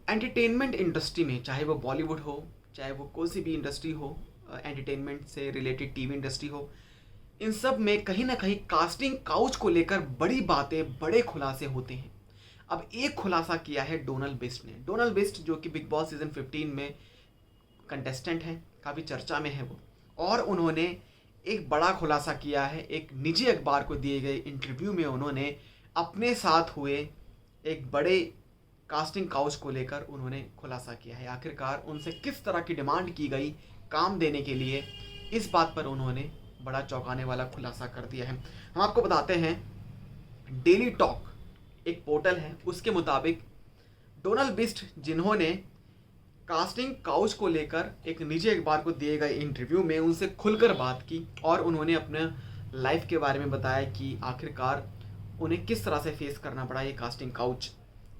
Entertainment industry में, चाहे वो बॉलीवुड हो, चाहे वो कोई सी भी इंडस्ट्री हो, एंटरटेनमेंट से रिलेटेड टीवी इंडस्ट्री हो, इन सब में कहीं ना कहीं कास्टिंग काउच को लेकर बड़ी बातें, बड़े खुलासे होते हैं। अब एक खुलासा किया है डोनाल्ड बिस्ट ने। डोनाल्ड बिस्ट जो कि बिग बॉस सीजन 15 में कंटेस्टेंट हैं, काफ़ी चर्चा में है वो, और उन्होंने एक बड़ा खुलासा किया है। एक निजी अखबार को दिए गए इंटरव्यू में उन्होंने अपने साथ हुए एक बड़े कास्टिंग काउच को लेकर उन्होंने खुलासा किया है। आखिरकार उनसे किस तरह की डिमांड की गई काम देने के लिए, इस बात पर उन्होंने बड़ा चौंकाने वाला खुलासा कर दिया है। हम आपको बताते हैं, डेली टॉक एक पोर्टल है, उसके मुताबिक डोनाल्ड बिस्ट जिन्होंने कास्टिंग काउच को लेकर एक निजी अखबार को दिए गए इंटरव्यू में उनसे खुलकर बात की और उन्होंने अपने लाइफ के बारे में बताया कि आखिरकार उन्हें किस तरह से फेस करना पड़ा ये कास्टिंग काउच,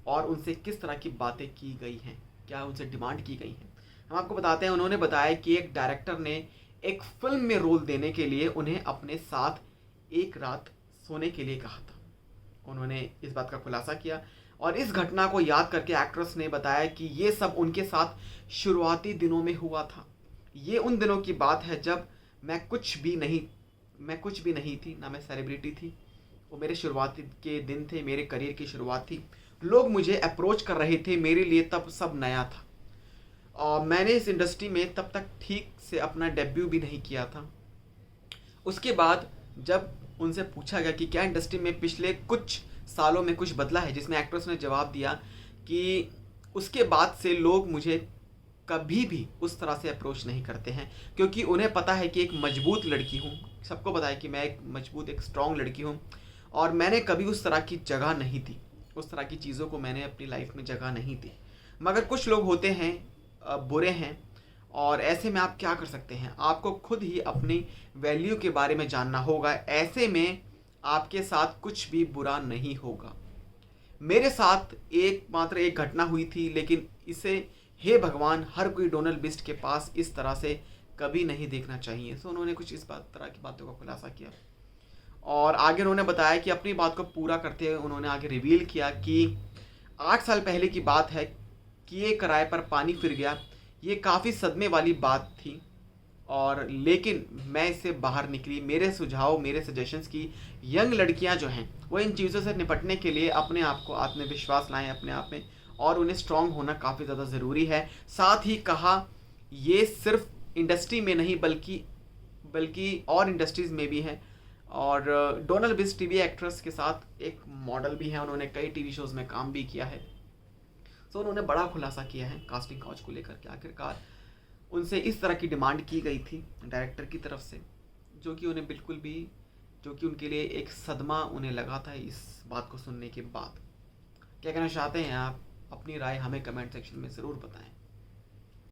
और उनसे किस तरह की बातें की गई हैं, क्या उनसे डिमांड की गई हैं। हम आपको बताते हैं, उन्होंने बताया कि एक डायरेक्टर ने एक फिल्म में रोल देने के लिए उन्हें अपने साथ एक रात सोने के लिए कहा था। उन्होंने इस बात का खुलासा किया और इस घटना को याद करके एक्ट्रेस ने बताया कि ये सब उनके साथ शुरुआती दिनों में हुआ था। ये उन दिनों की बात है जब मैं कुछ भी नहीं थी, ना मैं सेलिब्रिटी थी। वो मेरे शुरुआती के दिन थे, मेरे करियर की शुरुआत थी। लोग मुझे अप्रोच कर रहे थे, मेरे लिए तब सब नया था और मैंने इस इंडस्ट्री में तब तक ठीक से अपना डेब्यू भी नहीं किया था। उसके बाद जब उनसे पूछा गया कि क्या इंडस्ट्री में पिछले कुछ सालों में कुछ बदला है, जिसमें एक्ट्रेस ने जवाब दिया कि उसके बाद से लोग मुझे कभी भी उस तरह से अप्रोच नहीं करते हैं, क्योंकि उन्हें पता है कि एक मजबूत लड़की हूँ। सबको पता है कि मैं एक मजबूत, एक स्ट्रॉन्ग लड़की हूँ और मैंने कभी उस तरह की जगह नहीं दी, उस तरह की चीज़ों को मैंने अपनी लाइफ में जगह नहीं दी। मगर कुछ लोग होते हैं बुरे हैं, और ऐसे में आप क्या कर सकते हैं, आपको खुद ही अपनी वैल्यू के बारे में जानना होगा। ऐसे में आपके साथ कुछ भी बुरा नहीं होगा। मेरे साथ एक घटना हुई थी, लेकिन इसे हे भगवान हर कोई डोनाल्ड बिस्ट के पास इस तरह से कभी नहीं देखना चाहिए। सो उन्होंने कुछ इस तरह की बातों का खुलासा किया और आगे उन्होंने बताया कि अपनी बात को पूरा करते हुए उन्होंने आगे रिवील किया कि 8 साल पहले की बात है कि ये किराए पर पानी फिर गया। ये काफ़ी सदमे वाली बात थी, और लेकिन मैं इससे बाहर निकली। मेरे सुझाव, मेरे सजेशंस की यंग लड़कियां जो हैं वो इन चीज़ों से निपटने के लिए अपने आप को आत्मविश्वास लाएं अपने आप में, और उन्हें स्ट्रांग होना काफ़ी ज़्यादा ज़रूरी है। साथ ही कहा, ये सिर्फ इंडस्ट्री में नहीं बल्कि और इंडस्ट्रीज़ में भी है। और डोनाल्ड बिस्ट टीवी एक्ट्रेस के साथ एक मॉडल भी है, उन्होंने कई टीवी शोज़ में काम भी किया है। सो उन्होंने बड़ा खुलासा किया है कास्टिंग काउच को लेकर के। आखिरकार उनसे इस तरह की डिमांड की गई थी डायरेक्टर की तरफ से, जो कि उन्हें बिल्कुल भी, जो कि उनके लिए एक सदमा उन्हें लगा था इस बात को सुनने के बाद। क्या कहना चाहते हैं आप? अपनी राय हमें कमेंट सेक्शन में ज़रूर बताएं।